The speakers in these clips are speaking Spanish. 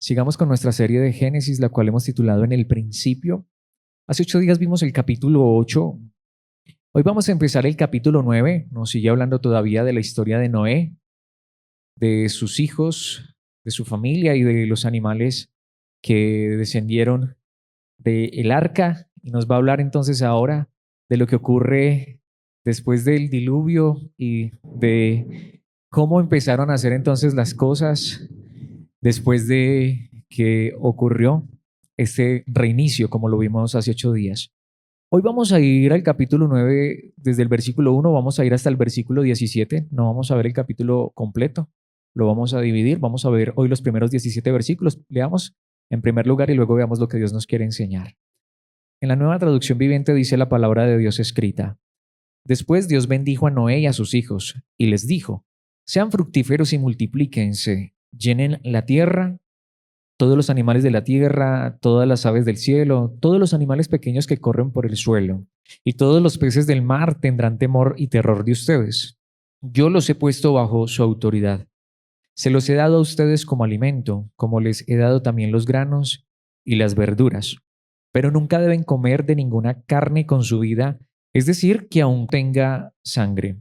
Sigamos con nuestra serie de Génesis, la cual hemos titulado En el principio. Hace 8 días vimos el capítulo 8. Hoy vamos a empezar el capítulo 9. Nos sigue hablando todavía de la historia de Noé, de sus hijos, de su familia y de los animales que descendieron del arca. Y nos va a hablar entonces ahora de lo que ocurre después del diluvio y de cómo empezaron a hacer entonces las cosas después de que ocurrió este reinicio, como lo vimos hace 8 días. Hoy vamos a ir al capítulo 9 desde el versículo 1, vamos a ir hasta el versículo 17. No vamos a ver el capítulo completo, lo vamos a dividir. Vamos a ver hoy los primeros 17 versículos. Leamos en primer lugar y luego veamos lo que Dios nos quiere enseñar. En la Nueva Traducción Viviente dice la palabra de Dios escrita: Después Dios bendijo a Noé y a sus hijos y les dijo: sean fructíferos y multiplíquense, llenen la tierra, todos los animales de la tierra, todas las aves del cielo, todos los animales pequeños que corren por el suelo, y todos los peces del mar tendrán temor y terror de ustedes. Yo los he puesto bajo su autoridad. Se los he dado a ustedes como alimento, como les he dado también los granos y las verduras. Pero nunca deben comer de ninguna carne con su vida, es decir, que aún tenga sangre.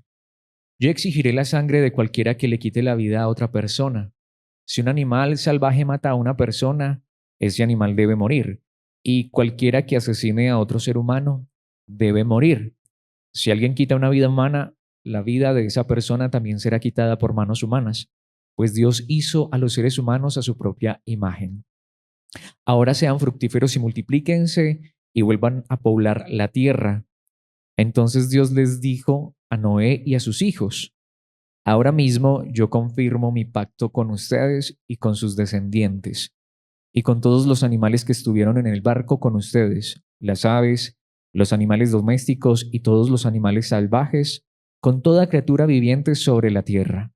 Yo exigiré la sangre de cualquiera que le quite la vida a otra persona. Si un animal salvaje mata a una persona, ese animal debe morir. Y cualquiera que asesine a otro ser humano debe morir. Si alguien quita una vida humana, la vida de esa persona también será quitada por manos humanas, pues Dios hizo a los seres humanos a su propia imagen. Ahora sean fructíferos y multiplíquense y vuelvan a poblar la tierra. Entonces Dios les dijo a Noé y a sus hijos: ahora mismo yo confirmo mi pacto con ustedes y con sus descendientes, y con todos los animales que estuvieron en el barco con ustedes, las aves, los animales domésticos y todos los animales salvajes, con toda criatura viviente sobre la tierra.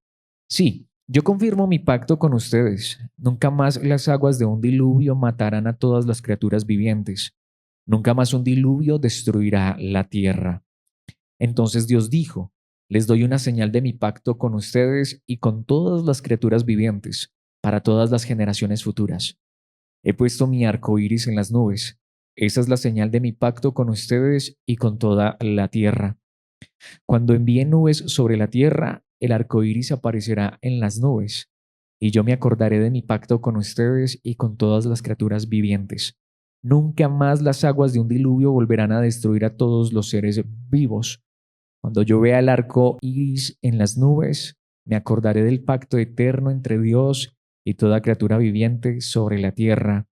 Sí, yo confirmo mi pacto con ustedes. Nunca más las aguas de un diluvio matarán a todas las criaturas vivientes. Nunca más un diluvio destruirá la tierra. Entonces Dios dijo: les doy una señal de mi pacto con ustedes y con todas las criaturas vivientes, para todas las generaciones futuras. He puesto mi arco iris en las nubes. Esa es la señal de mi pacto con ustedes y con toda la tierra. Cuando envíe nubes sobre la tierra, el arco iris aparecerá en las nubes, y yo me acordaré de mi pacto con ustedes y con todas las criaturas vivientes. Nunca más las aguas de un diluvio volverán a destruir a todos los seres vivos. Cuando yo vea el arco iris en las nubes, me acordaré del pacto eterno entre Dios y toda criatura viviente sobre la tierra.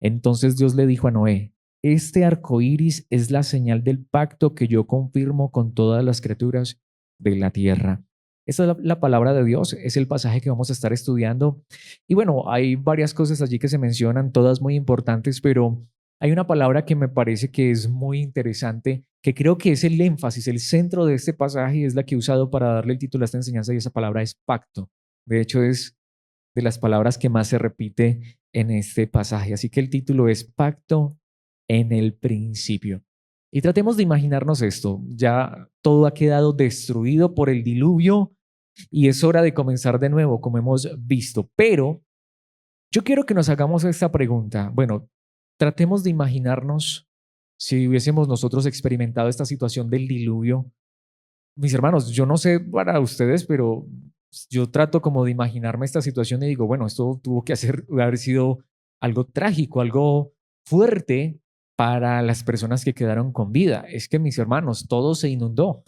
Entonces Dios le dijo a Noé: este arco iris es la señal del pacto que yo confirmo con todas las criaturas de la tierra. Esta es la palabra de Dios, es el pasaje que vamos a estar estudiando. Y bueno, hay varias cosas allí que se mencionan, todas muy importantes, pero hay una palabra que me parece que es muy interesante, que creo que es el énfasis, el centro de este pasaje, y es la que he usado para darle el título a esta enseñanza, y esa palabra es pacto. De hecho, es de las palabras que más se repite en este pasaje. Así que el título es Pacto en el principio. Y tratemos de imaginarnos esto. Ya todo ha quedado destruido por el diluvio y es hora de comenzar de nuevo, como hemos visto. Pero yo quiero que nos hagamos esta pregunta. Bueno, tratemos de imaginarnos si hubiésemos nosotros experimentado esta situación del diluvio. Mis hermanos, yo no sé para ustedes, pero yo trato como de imaginarme esta situación y digo, bueno, esto tuvo que haber sido algo trágico, algo fuerte para las personas que quedaron con vida. Es que, mis hermanos, todo se inundó.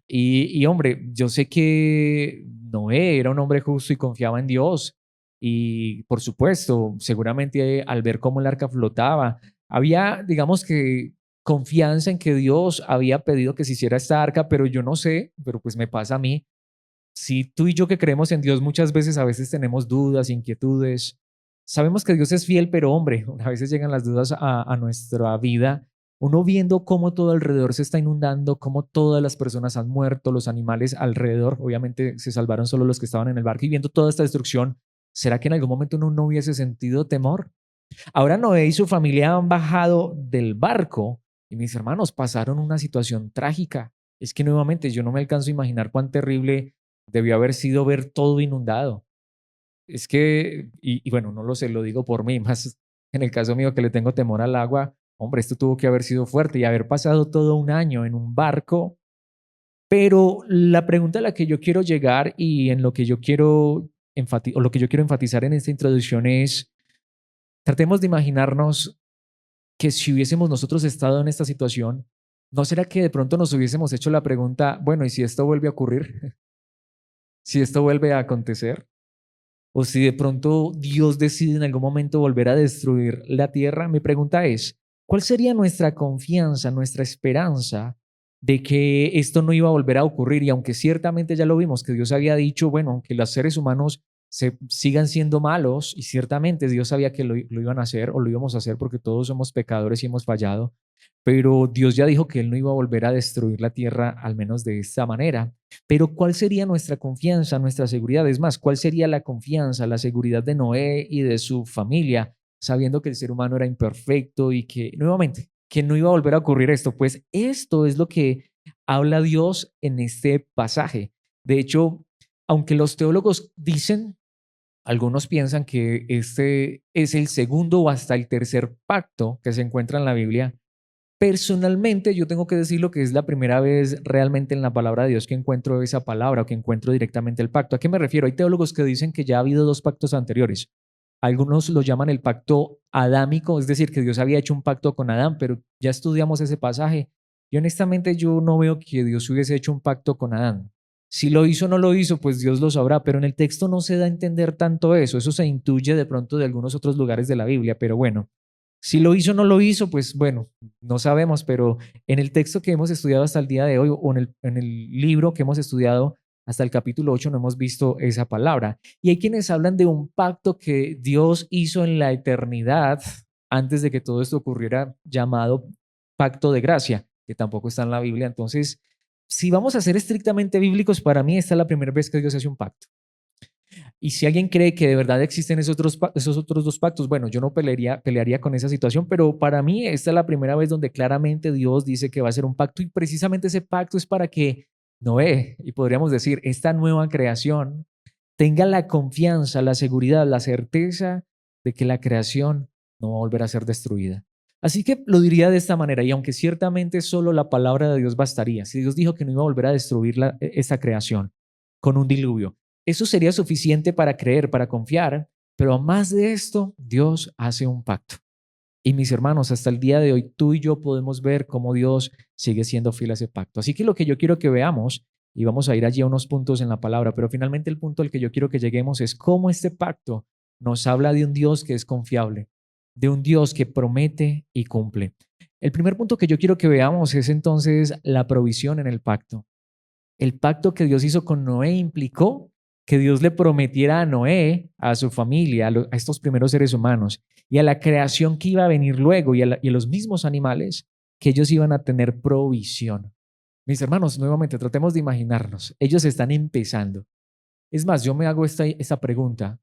Y hombre, yo sé que Noé era un hombre justo y confiaba en Dios. Y por supuesto, seguramente al ver cómo el arca flotaba, había, digamos que, confianza en que Dios había pedido que se hiciera esta arca, pero yo no sé, pero pues me pasa a mí. Si tú y yo que creemos en Dios muchas veces a veces tenemos dudas, inquietudes, sabemos que Dios es fiel, pero hombre, a veces llegan las dudas a nuestra vida, uno viendo cómo todo alrededor se está inundando, cómo todas las personas han muerto, los animales alrededor, obviamente se salvaron solo los que estaban en el barco, y viendo toda esta destrucción, ¿será que en algún momento uno no hubiese sentido temor? Ahora Noé y su familia han bajado del barco y mis hermanos pasaron una situación trágica. Es que nuevamente yo no me alcanzo a imaginar cuán terrible debió haber sido ver todo inundado. es que, y bueno, no lo sé, lo digo por mí, más en el caso mío que le tengo temor al agua, hombre, esto tuvo que haber sido fuerte y haber pasado todo un año en un barco. Pero la pregunta a la que yo quiero llegar y en lo que yo quiero o lo que yo quiero enfatizar en esta introducción es, tratemos de imaginarnos que si hubiésemos nosotros estado en esta situación, ¿no será que de pronto nos hubiésemos hecho la pregunta, bueno, ¿y si esto vuelve a ocurrir? ¿Si esto vuelve a acontecer? ¿O si de pronto Dios decide en algún momento volver a destruir la tierra? Mi pregunta es, ¿cuál sería nuestra confianza, nuestra esperanza de que esto no iba a volver a ocurrir? Y aunque ciertamente ya lo vimos, que Dios había dicho, bueno, aunque los seres humanos sigan siendo malos, y ciertamente Dios sabía que lo iban a hacer o lo íbamos a hacer porque todos somos pecadores y hemos fallado, pero Dios ya dijo que Él no iba a volver a destruir la tierra, al menos de esta manera. Pero ¿cuál sería nuestra confianza, nuestra seguridad? Es más, ¿cuál sería la confianza, la seguridad de Noé y de su familia, sabiendo que el ser humano era imperfecto y que, nuevamente, que no iba a volver a ocurrir esto? Pues esto es lo que habla Dios en este pasaje. De hecho, aunque los teólogos dicen, algunos piensan que este es el segundo o hasta el tercer pacto que se encuentra en la Biblia. Personalmente, yo tengo que decirlo que es la primera vez realmente en la palabra de Dios que encuentro esa palabra o que encuentro directamente el pacto. ¿A qué me refiero? Hay teólogos que dicen que ya ha habido dos pactos anteriores. Algunos lo llaman el pacto adámico, es decir, que Dios había hecho un pacto con Adán, pero ya estudiamos ese pasaje. Y honestamente yo no veo que Dios hubiese hecho un pacto con Adán. Si lo hizo o no lo hizo, pues Dios lo sabrá, pero en el texto no se da a entender tanto eso. Eso se intuye de pronto de algunos otros lugares de la Biblia, pero bueno. Si lo hizo o no lo hizo, pues bueno, no sabemos, pero en el texto que hemos estudiado hasta el día de hoy o en el libro que hemos estudiado hasta el capítulo 8 no hemos visto esa palabra. Y hay quienes hablan de un pacto que Dios hizo en la eternidad antes de que todo esto ocurriera, llamado pacto de gracia, que tampoco está en la Biblia. Entonces, si vamos a ser estrictamente bíblicos, para mí esta es la primera vez que Dios hace un pacto. Y si alguien cree que de verdad existen esos otros dos pactos, bueno, yo no pelearía con esa situación, pero para mí esta es la primera vez donde claramente Dios dice que va a ser un pacto y precisamente ese pacto es para que Noé, y podríamos decir, esta nueva creación, tenga la confianza, la seguridad, la certeza de que la creación no va a volver a ser destruida. Así que lo diría de esta manera, y aunque ciertamente solo la palabra de Dios bastaría, si Dios dijo que no iba a volver a destruir esta creación con un diluvio, eso sería suficiente para creer, para confiar, pero a más de esto, Dios hace un pacto. Y mis hermanos, hasta el día de hoy, tú y yo podemos ver cómo Dios sigue siendo fiel a ese pacto. Así que lo que yo quiero que veamos, y vamos a ir allí a unos puntos en la palabra, pero finalmente el punto al que yo quiero que lleguemos es cómo este pacto nos habla de un Dios que es confiable, de un Dios que promete y cumple. El primer punto que yo quiero que veamos es entonces la provisión en el pacto. El pacto que Dios hizo con Noé implicó que Dios le prometiera a Noé, a su familia, a estos primeros seres humanos y a la creación que iba a venir luego y a los mismos animales, que ellos iban a tener provisión. Mis hermanos, nuevamente tratemos de imaginarnos, ellos están empezando. Es más, yo me hago esta pregunta.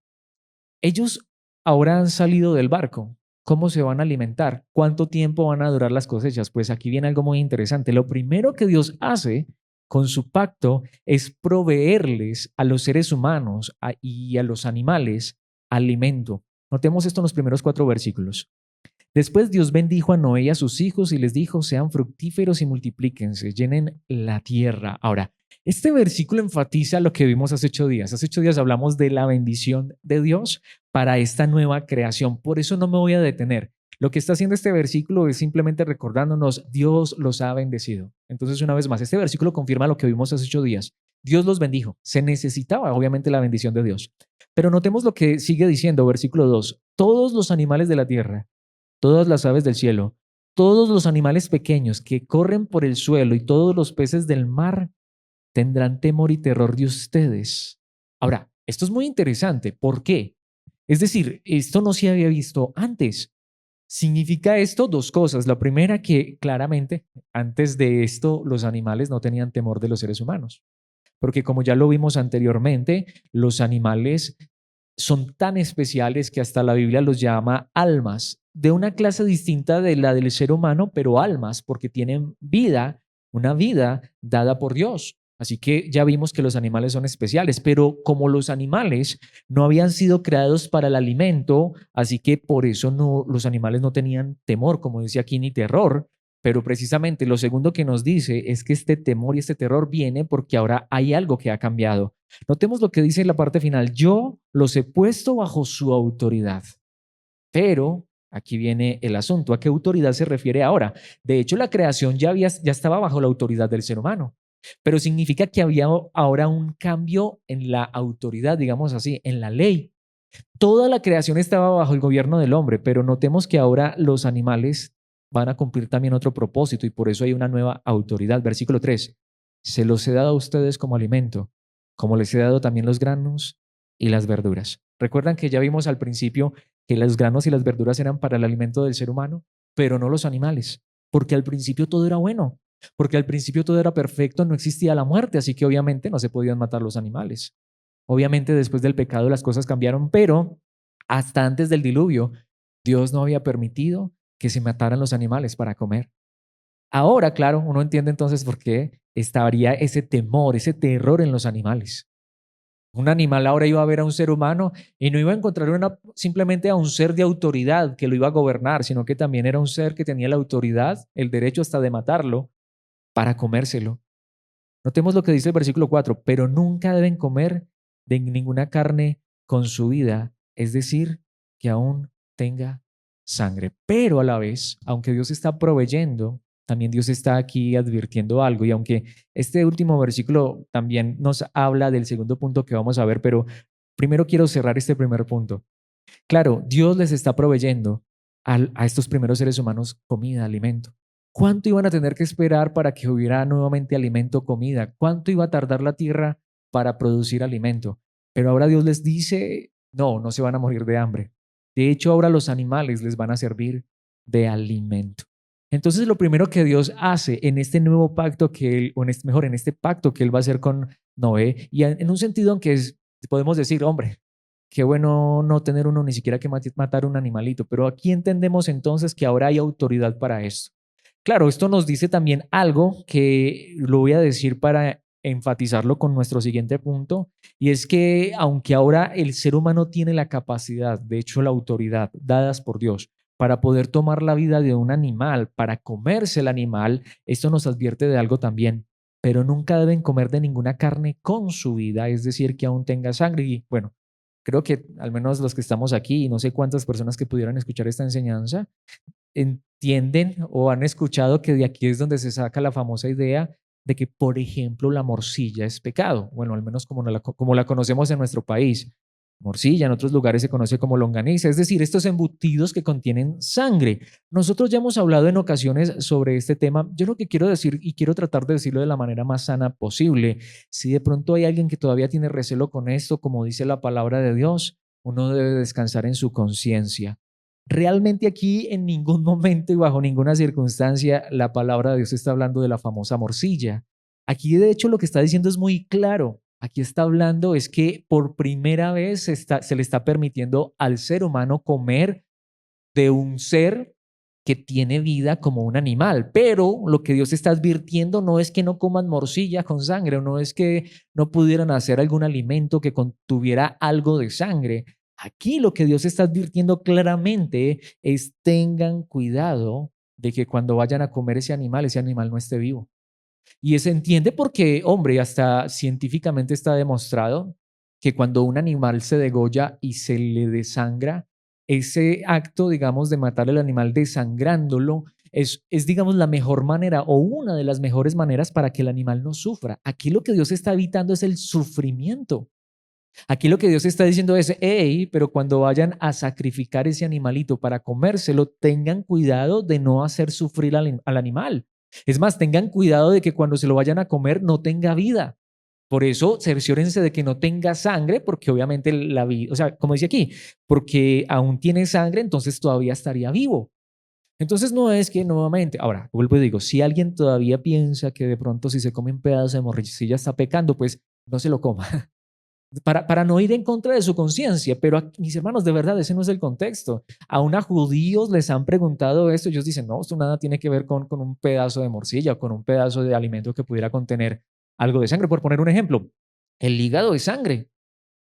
Ellos ahora han salido del barco. ¿Cómo se van a alimentar? ¿Cuánto tiempo van a durar las cosechas? Pues aquí viene algo muy interesante. Lo primero que Dios hace con su pacto es proveerles a los seres humanos y a los animales alimento. Notemos esto en los primeros 4 versículos. Después Dios bendijo a Noé y a sus hijos y les dijo, sean fructíferos y multiplíquense, llenen la tierra. Ahora, este versículo enfatiza lo que vimos hace 8 días. Hace 8 días hablamos de la bendición de Dios para esta nueva creación. Por eso no me voy a detener. Lo que está haciendo este versículo es simplemente recordándonos, Dios los ha bendecido. Entonces, una vez más, este versículo confirma lo que vimos hace 8 días. Dios los bendijo. Se necesitaba, obviamente, la bendición de Dios. Pero notemos lo que sigue diciendo, versículo 2. Todos los animales de la tierra, todas las aves del cielo, todos los animales pequeños que corren por el suelo y todos los peces del mar tendrán temor y terror de ustedes. Ahora, esto es muy interesante. ¿Por qué? Es decir, esto no se había visto antes. Significa esto dos cosas. La primera, que claramente antes de esto los animales no tenían temor de los seres humanos. Porque como ya lo vimos anteriormente, los animales son tan especiales que hasta la Biblia los llama almas, de una clase distinta de la del ser humano, pero almas, porque tienen vida, una vida dada por Dios. Así que ya vimos que los animales son especiales, pero como los animales no habían sido creados para el alimento, así que por eso no, los animales no tenían temor, como dice aquí, ni terror. Pero precisamente lo segundo que nos dice es que este temor y este terror viene porque ahora hay algo que ha cambiado. Notemos lo que dice en la parte final: yo los he puesto bajo su autoridad. Pero aquí viene el asunto: ¿a qué autoridad se refiere ahora? De hecho, la creación ya estaba bajo la autoridad del ser humano, pero significa que había ahora un cambio en la autoridad, digamos así, en la ley. Toda la creación estaba bajo el gobierno del hombre, pero notemos que ahora los animales van a cumplir también otro propósito y por eso hay una nueva autoridad. Versículo 3: se los he dado a ustedes como alimento, como les he dado también los granos y las verduras. ¿Recuerdan que ya vimos al principio que los granos y las verduras eran para el alimento del ser humano, pero no los animales? Porque al principio todo era bueno, porque al principio todo era perfecto, no existía la muerte, así que obviamente no se podían matar los animales. Obviamente después del pecado las cosas cambiaron, pero hasta antes del diluvio Dios no había permitido que se mataran los animales para comer. Ahora, claro, uno entiende entonces por qué estaría ese temor, ese terror en los animales. Un animal ahora iba a ver a un ser humano y no iba a encontrar simplemente a un ser de autoridad que lo iba a gobernar, sino que también era un ser que tenía la autoridad, el derecho hasta de matarlo para comérselo. Notemos lo que dice el versículo 4: pero nunca deben comer de ninguna carne con su vida, es decir, que aún tenga sangre. Pero a la vez, aunque Dios está proveyendo, también Dios está aquí advirtiendo algo. Y aunque este último versículo también nos habla del segundo punto que vamos a ver, pero primero quiero cerrar este primer punto. Claro, Dios les está proveyendo a estos primeros seres humanos comida, alimento. ¿Cuánto iban a tener que esperar para que hubiera nuevamente alimento, comida? ¿Cuánto iba a tardar la tierra para producir alimento? Pero ahora Dios les dice: no, no se van a morir de hambre. De hecho, ahora los animales les van a servir de alimento. Entonces, lo primero que Dios hace en este nuevo pacto que él, o mejor, en este pacto que él va a hacer con Noé, y en un sentido en que podemos decir, hombre, qué bueno no tener uno ni siquiera que matar un animalito, pero aquí entendemos entonces que ahora hay autoridad para esto. Claro, esto nos dice también algo que lo voy a decir para enfatizarlo con nuestro siguiente punto, y es que aunque ahora el ser humano tiene la capacidad, de hecho la autoridad dadas por Dios, para poder tomar la vida de un animal, para comerse el animal, esto nos advierte de algo también: pero nunca deben comer de ninguna carne con su vida, es decir, que aún tenga sangre. Y bueno, creo que al menos los que estamos aquí y no sé cuántas personas que pudieran escuchar esta enseñanza entienden o han escuchado que de aquí es donde se saca la famosa idea de que, por ejemplo, la morcilla es pecado. Bueno, al menos como la conocemos en nuestro país. Morcilla, en otros lugares se conoce como longaniza, es decir, estos embutidos que contienen sangre. Nosotros ya hemos hablado en ocasiones sobre este tema. Yo lo que quiero decir, y quiero tratar de decirlo de la manera más sana posible: si de pronto hay alguien que todavía tiene recelo con esto, como dice la palabra de Dios, uno debe descansar en su conciencia. Realmente aquí en ningún momento y bajo ninguna circunstancia la palabra de Dios está hablando de la famosa morcilla. Aquí de hecho lo que está diciendo es muy claro. Aquí está hablando es que por primera vez se le está permitiendo al ser humano comer de un ser que tiene vida como un animal. Pero lo que Dios está advirtiendo no es que no coman morcilla con sangre, o no es que no pudieran hacer algún alimento que contuviera algo de sangre. Aquí lo que Dios está advirtiendo claramente es: tengan cuidado de que cuando vayan a comer ese animal no esté vivo. Y se entiende porque, hombre, hasta científicamente está demostrado que cuando un animal se degolla y se le desangra, ese acto, digamos, de matar al animal desangrándolo es, digamos, la mejor manera o una de las mejores maneras para que el animal no sufra. Aquí lo que Dios está evitando es el sufrimiento. Aquí lo que Dios está diciendo es: hey, pero cuando vayan a sacrificar ese animalito para comérselo, tengan cuidado de no hacer sufrir al animal. Es más, tengan cuidado de que cuando se lo vayan a comer no tenga vida. Por eso, cerciórense de que no tenga sangre, porque obviamente la vida, o sea, como dice aquí, porque aún tiene sangre, entonces todavía estaría vivo. Entonces no es que nuevamente, ahora, vuelvo y digo, si alguien todavía piensa que de pronto si se come un pedazo de morcilla está pecando, pues no se lo coma. Para no ir en contra de su conciencia, pero mis hermanos, de verdad, ese no es el contexto. Aún a judíos les han preguntado esto, ellos dicen: no, esto nada tiene que ver con un pedazo de morcilla o con un pedazo de alimento que pudiera contener algo de sangre. Por poner un ejemplo, el hígado es sangre.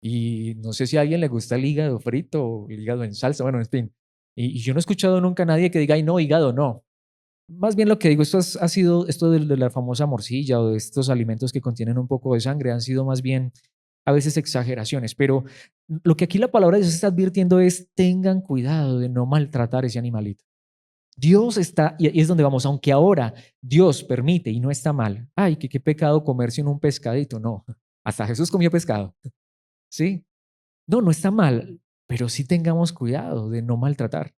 Y no sé si a alguien le gusta el hígado frito o el hígado en salsa, bueno, en fin. Y yo no he escuchado nunca a nadie que diga, ay, no, hígado, no. Más bien lo que digo, ha sido esto de la famosa morcilla o de estos alimentos que contienen un poco de sangre, han sido más bien a veces exageraciones, pero lo que aquí la palabra de Dios está advirtiendo es tengan cuidado de no maltratar ese animalito. Dios está, y es donde vamos, aunque ahora Dios permite y no está mal, ay, que qué pecado comerse en un pescadito, no, hasta Jesús comió pescado, ¿sí? No, no está mal, pero sí tengamos cuidado de no maltratar.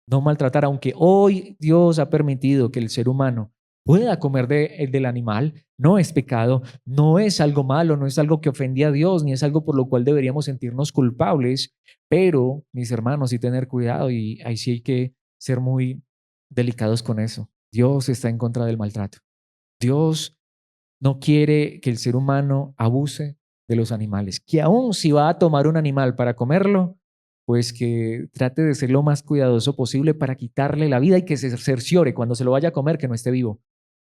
No maltratar, aunque hoy Dios ha permitido que el ser humano pueda comer del animal, no es pecado, no es algo malo, no es algo que ofendía a Dios, ni es algo por lo cual deberíamos sentirnos culpables, pero mis hermanos, sí tener cuidado y ahí sí hay que ser muy delicados con eso. Dios está en contra del maltrato. Dios no quiere que el ser humano abuse de los animales, que aún si va a tomar un animal para comerlo, pues que trate de ser lo más cuidadoso posible para quitarle la vida y que se cerciore cuando se lo vaya a comer que no esté vivo.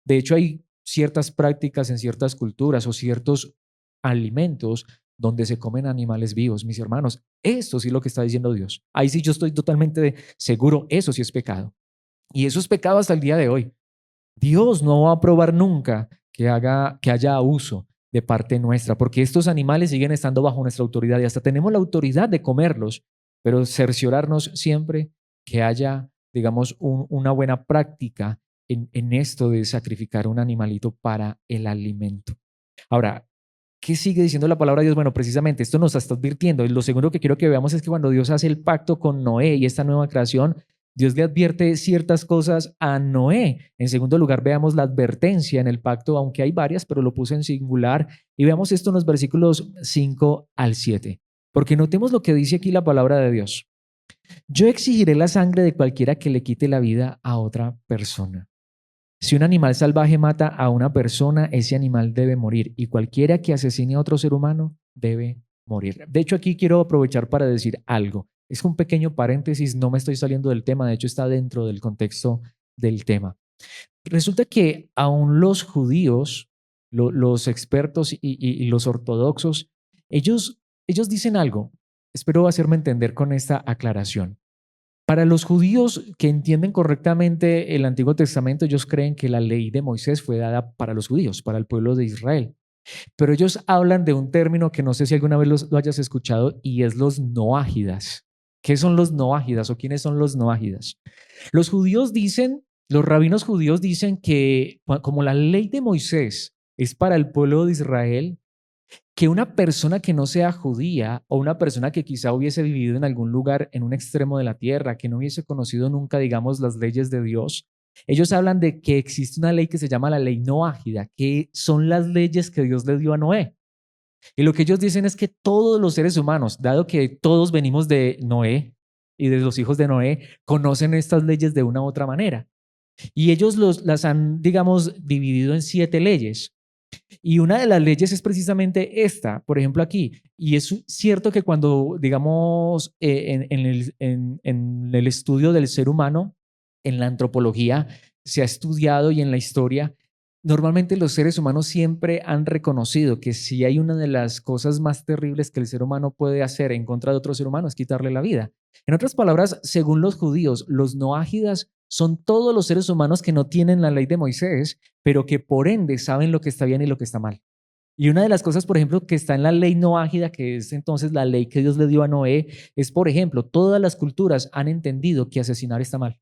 De hecho, hay ciertas prácticas en ciertas culturas o ciertos alimentos donde se comen animales vivos, mis hermanos. Esto sí es lo que está diciendo Dios. Ahí sí yo estoy totalmente seguro, eso sí es pecado. Y eso es pecado hasta el día de hoy. Dios no va a aprobar nunca que haya abuso de parte nuestra, porque estos animales siguen estando bajo nuestra autoridad y hasta tenemos la autoridad de comerlos, pero cerciorarnos siempre que haya, digamos, una buena práctica en esto de sacrificar un animalito para el alimento. Ahora, ¿qué sigue diciendo la palabra de Dios? Bueno, precisamente esto nos está advirtiendo. Y lo segundo que quiero que veamos es que cuando Dios hace el pacto con Noé y esta nueva creación, Dios le advierte ciertas cosas a Noé. En segundo lugar, veamos la advertencia en el pacto, aunque hay varias, pero lo puse en singular. Y veamos esto en los versículos 5 al 7. Porque notemos lo que dice aquí la palabra de Dios. Yo exigiré la sangre de cualquiera que le quite la vida a otra persona. Si un animal salvaje mata a una persona, ese animal debe morir y cualquiera que asesine a otro ser humano debe morir. De hecho, aquí quiero aprovechar para decir algo. Es un pequeño paréntesis, no me estoy saliendo del tema, de hecho está dentro del contexto del tema. Resulta que aún los judíos, los expertos y los ortodoxos, ellos dicen algo. Espero hacerme entender con esta aclaración. Para los judíos que entienden correctamente el Antiguo Testamento, ellos creen que la ley de Moisés fue dada para los judíos, para el pueblo de Israel. Pero ellos hablan de un término que no sé si alguna vez lo hayas escuchado y es los noágidas. ¿Qué son los noágidas o quiénes son los noágidas? Los judíos dicen, los rabinos judíos dicen que como la ley de Moisés es para el pueblo de Israel, que una persona que no sea judía o una persona que quizá hubiese vivido en algún lugar en un extremo de la tierra, que no hubiese conocido nunca, digamos, las leyes de Dios, ellos hablan de que existe una ley que se llama la ley noágida, que son las leyes que Dios le dio a Noé. Y lo que ellos dicen es que todos los seres humanos, dado que todos venimos de Noé y de los hijos de Noé, conocen estas leyes de una u otra manera. Y ellos las han, digamos, dividido en 7 leyes. Y una de las leyes es precisamente esta, por ejemplo, aquí. Y es cierto que cuando, digamos, en el estudio del ser humano, en la antropología, se ha estudiado y en la historia, normalmente los seres humanos siempre han reconocido que si hay una de las cosas más terribles que el ser humano puede hacer en contra de otro ser humano es quitarle la vida. En otras palabras, según los judíos, los noágidas son todos los seres humanos que no tienen la ley de Moisés, pero que por ende saben lo que está bien y lo que está mal. Y una de las cosas, por ejemplo, que está en la ley noágida, que es entonces la ley que Dios le dio a Noé, es, por ejemplo, todas las culturas han entendido que asesinar está mal,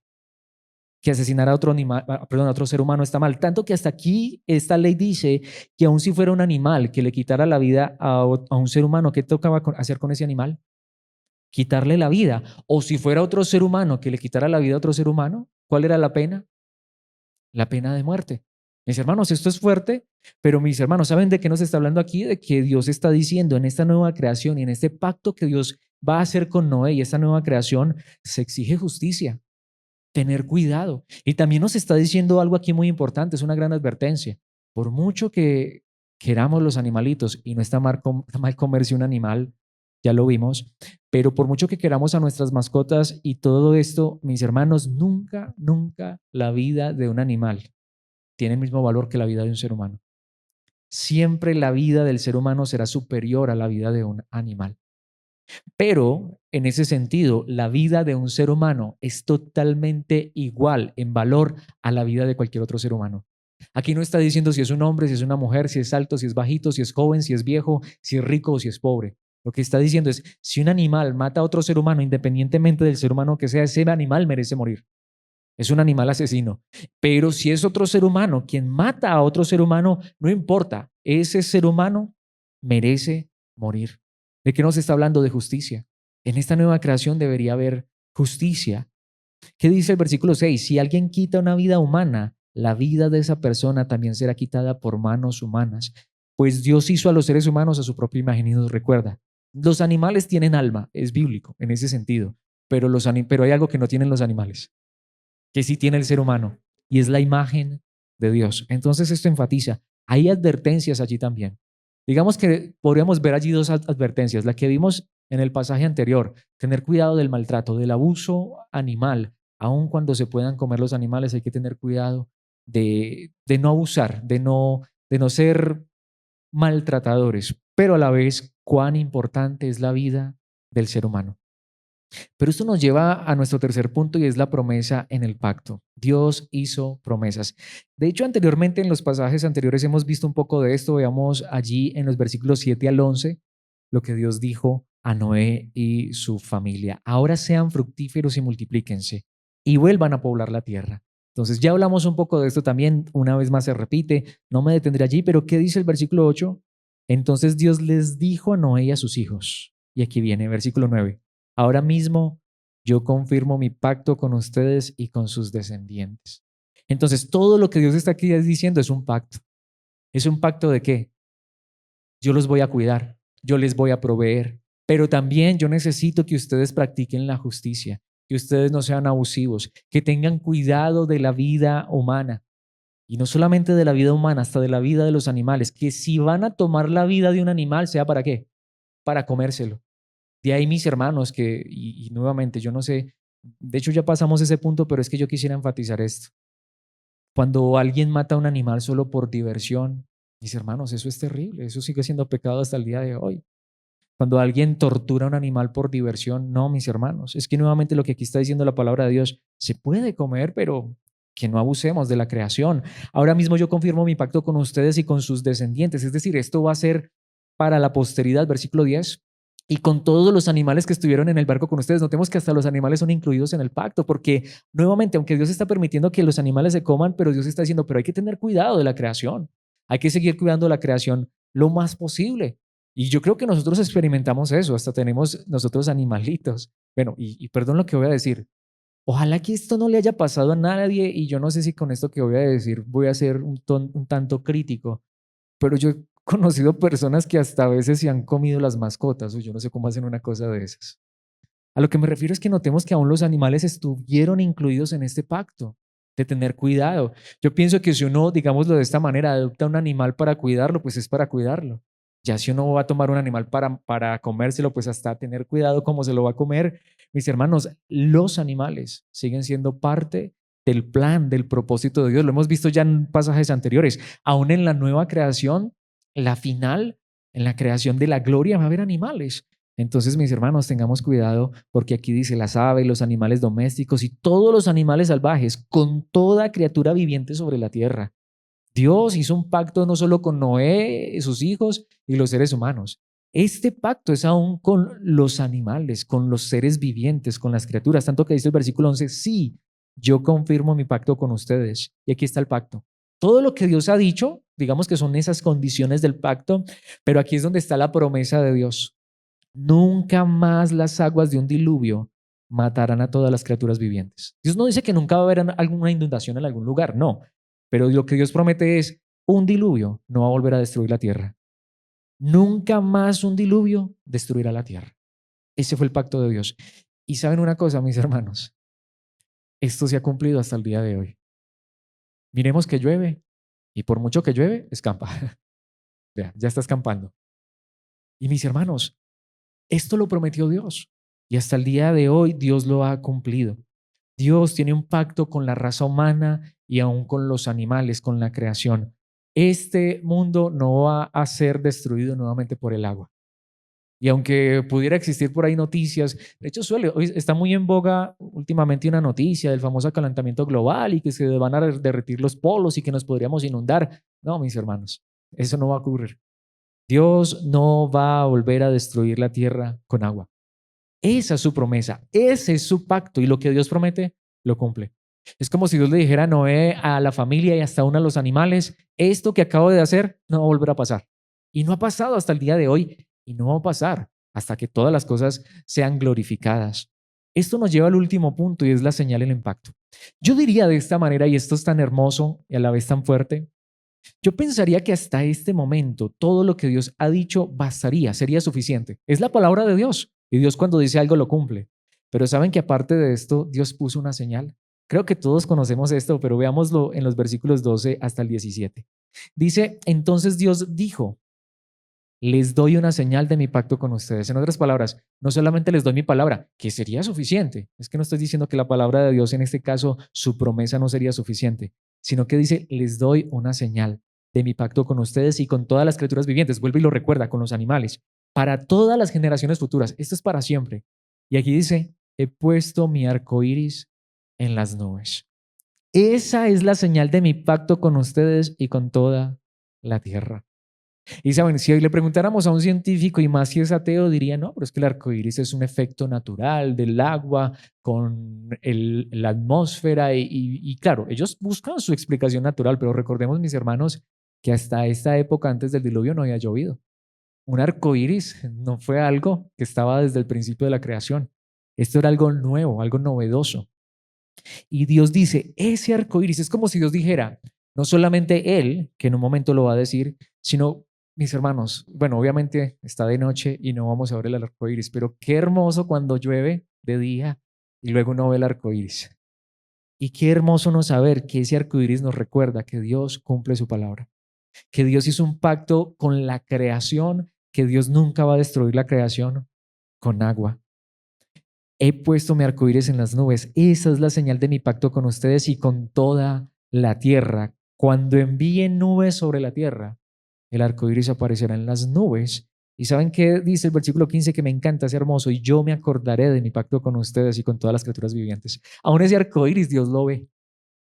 que asesinar a otro animal, perdón, a otro ser humano está mal. Tanto que hasta aquí esta ley dice que aun si fuera un animal que le quitara la vida a un ser humano, ¿qué tocaba hacer con ese animal? Quitarle la vida. O si fuera otro ser humano que le quitara la vida a otro ser humano, ¿cuál era la pena? La pena de muerte. Mis hermanos, esto es fuerte, pero mis hermanos, ¿saben de qué nos está hablando aquí? De que Dios está diciendo en esta nueva creación y en este pacto que Dios va a hacer con Noé y esta nueva creación, se exige justicia, tener cuidado. Y también nos está diciendo algo aquí muy importante, es una gran advertencia. Por mucho que queramos los animalitos, y no está mal comerse un animal, ya lo vimos, pero por mucho que queramos a nuestras mascotas y todo esto, mis hermanos, nunca, nunca la vida de un animal tiene el mismo valor que la vida de un ser humano. Siempre la vida del ser humano será superior a la vida de un animal. Pero en ese sentido, la vida de un ser humano es totalmente igual en valor a la vida de cualquier otro ser humano. Aquí no está diciendo si es un hombre, si es una mujer, si es alto, si es bajito, si es joven, si es viejo, si es rico o si es pobre. Lo que está diciendo es, si un animal mata a otro ser humano, independientemente del ser humano que sea, ese animal merece morir. Es un animal asesino. Pero si es otro ser humano quien mata a otro ser humano, no importa, ese ser humano merece morir. ¿De qué nos está hablando? De justicia. En esta nueva creación debería haber justicia. ¿Qué dice el versículo 6? Si alguien quita una vida humana, la vida de esa persona también será quitada por manos humanas. Pues Dios hizo a los seres humanos a su propia imagen y nos recuerda. Los animales tienen alma, es bíblico en ese sentido, pero hay algo que no tienen los animales, que sí tiene el ser humano, y es la imagen de Dios. Entonces esto enfatiza, hay advertencias allí también. Digamos que podríamos ver allí dos advertencias. La que vimos en el pasaje anterior, tener cuidado del maltrato, del abuso animal. Aun cuando se puedan comer los animales, hay que tener cuidado de no abusar, de no ser maltratadores, pero a la vez cuán importante es la vida del ser humano. Pero esto nos lleva a nuestro tercer punto y es la promesa en el pacto. Dios hizo promesas. De hecho, anteriormente en los pasajes anteriores hemos visto un poco de esto. Veamos allí en los versículos 7 al 11 lo que Dios dijo a Noé y su familia. Ahora sean fructíferos y multiplíquense y vuelvan a poblar la tierra. Entonces ya hablamos un poco de esto también, una vez más se repite, no me detendré allí, pero ¿qué dice el versículo 8? Entonces Dios les dijo a Noé y a sus hijos, y aquí viene versículo 9. Ahora mismo yo confirmo mi pacto con ustedes y con sus descendientes. Entonces, todo lo que Dios está aquí diciendo es un pacto. ¿Es un pacto de qué? Yo los voy a cuidar, yo les voy a proveer, pero también yo necesito que ustedes practiquen la justicia, que ustedes no sean abusivos, que tengan cuidado de la vida humana. Y no solamente de la vida humana, hasta de la vida de los animales, que si van a tomar la vida de un animal, sea para qué, para comérselo. De ahí mis hermanos y nuevamente, yo no sé, de hecho ya pasamos ese punto, pero es que yo quisiera enfatizar esto. Cuando alguien mata a un animal solo por diversión, mis hermanos, eso es terrible, eso sigue siendo pecado hasta el día de hoy. Cuando alguien tortura a un animal por diversión, no, mis hermanos, es que nuevamente lo que aquí está diciendo la palabra de Dios, se puede comer, pero que no abusemos de la creación. Ahora mismo yo confirmo mi pacto con ustedes y con sus descendientes, es decir, esto va a ser para la posteridad, versículo 10, y con todos los animales que estuvieron en el barco con ustedes. Notemos que hasta los animales son incluidos en el pacto, porque nuevamente, aunque Dios está permitiendo que los animales se coman, pero Dios está diciendo, pero hay que tener cuidado de la creación, hay que seguir cuidando la creación lo más posible. Y yo creo que nosotros experimentamos eso, hasta tenemos nosotros animalitos. Bueno, y perdón lo que voy a decir, ojalá que esto no le haya pasado a nadie y yo no sé si con esto que voy a decir voy a ser un tanto crítico, pero yo he conocido personas que hasta a veces se han comido las mascotas o yo no sé cómo hacen una cosa de esas. A lo que me refiero es que notemos que aún los animales estuvieron incluidos en este pacto de tener cuidado. Yo pienso que si uno, digámoslo de esta manera, adopta un animal para cuidarlo, pues es para cuidarlo. Ya si uno va a tomar un animal para comérselo, pues hasta tener cuidado cómo se lo va a comer. Mis hermanos, los animales siguen siendo parte del plan, del propósito de Dios. Lo hemos visto ya en pasajes anteriores. Aún en la nueva creación, la final, en la creación de la gloria, va a haber animales. Entonces, mis hermanos, tengamos cuidado porque aquí dice las aves, los animales domésticos y todos los animales salvajes, con toda criatura viviente sobre la tierra. Dios hizo un pacto no solo con Noé, sus hijos y los seres humanos. Este pacto es aún con los animales, con los seres vivientes, con las criaturas. Tanto que dice el versículo 11, sí, yo confirmo mi pacto con ustedes. Y aquí está el pacto. Todo lo que Dios ha dicho, digamos que son esas condiciones del pacto, pero aquí es donde está la promesa de Dios. Nunca más las aguas de un diluvio matarán a todas las criaturas vivientes. Dios no dice que nunca va a haber alguna inundación en algún lugar, no. Pero lo que Dios promete es un diluvio no va a volver a destruir la tierra. Nunca más un diluvio destruirá la tierra. Ese fue el pacto de Dios. Y saben una cosa, mis hermanos, esto se ha cumplido hasta el día de hoy. Miremos que llueve y por mucho que llueve, escampa. Ya está escampando. Y mis hermanos, esto lo prometió Dios y hasta el día de hoy Dios lo ha cumplido. Dios tiene un pacto con la raza humana y aún con los animales, con la creación. Este mundo no va a ser destruido nuevamente por el agua. Y aunque pudiera existir por ahí noticias, de hecho hoy está muy en boga últimamente una noticia del famoso calentamiento global y que se van a derretir los polos y que nos podríamos inundar. No, mis hermanos, eso no va a ocurrir. Dios no va a volver a destruir la tierra con agua. Esa es su promesa, ese es su pacto y lo que Dios promete, lo cumple. Es como si Dios le dijera a Noé, a la familia y hasta aún a los animales, esto que acabo de hacer no va a volver a pasar. Y no ha pasado hasta el día de hoy y no va a pasar hasta que todas las cosas sean glorificadas. Esto nos lleva al último punto y es la señal y el impacto. Yo diría de esta manera, y esto es tan hermoso y a la vez tan fuerte, yo pensaría que hasta este momento todo lo que Dios ha dicho bastaría, sería suficiente. Es la palabra de Dios y Dios cuando dice algo lo cumple. Pero saben que aparte de esto, Dios puso una señal. Creo que todos conocemos esto, pero veámoslo en los versículos 12 hasta el 17. Dice, entonces Dios dijo, les doy una señal de mi pacto con ustedes. En otras palabras, no solamente les doy mi palabra, que sería suficiente. Es que no estoy diciendo que la palabra de Dios, en este caso, su promesa no sería suficiente, sino que dice, les doy una señal de mi pacto con ustedes y con todas las criaturas vivientes. Vuelve y lo recuerda con los animales, para todas las generaciones futuras. Esto es para siempre. Y aquí dice, he puesto mi arco iris en las nubes. Esa es la señal de mi pacto con ustedes y con toda la tierra. Y saben, si hoy le preguntáramos a un científico y más si es ateo, diría, no, pero es que el arco iris es un efecto natural del agua con la atmósfera y claro, ellos buscan su explicación natural, pero recordemos, mis hermanos, que hasta esta época antes del diluvio no había llovido. Un arco iris no fue algo que estaba desde el principio de la creación. Esto era algo nuevo, algo novedoso. Y Dios dice, ese arco iris es como si Dios dijera, no solamente Él, que en un momento lo va a decir, sino mis hermanos, bueno, obviamente está de noche y no vamos a ver el arco iris, pero qué hermoso cuando llueve de día y luego uno ve el arco iris. Y qué hermoso no saber que ese arco iris nos recuerda que Dios cumple su palabra, que Dios hizo un pacto con la creación, que Dios nunca va a destruir la creación con agua. He puesto mi arcoíris en las nubes. Esa es la señal de mi pacto con ustedes y con toda la tierra. Cuando envíe nubes sobre la tierra, el arcoíris aparecerá en las nubes. ¿Y saben qué dice el versículo 15 que me encanta, es hermoso? Y yo me acordaré de mi pacto con ustedes y con todas las criaturas vivientes. Aún ese arcoíris Dios lo ve.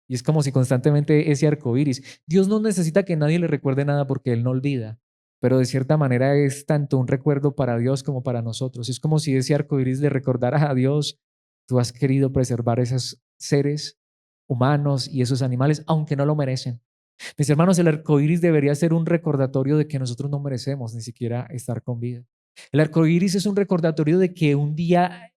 Y es como si constantemente ese arco iris. Dios no necesita que nadie le recuerde nada porque Él no olvida, pero de cierta manera es tanto un recuerdo para Dios como para nosotros. Es como si ese arco iris le recordara a Dios, tú has querido preservar esos seres humanos y esos animales, aunque no lo merecen. Mis hermanos, el arco iris debería ser un recordatorio de que nosotros no merecemos ni siquiera estar con vida. El arco iris es un recordatorio de que un día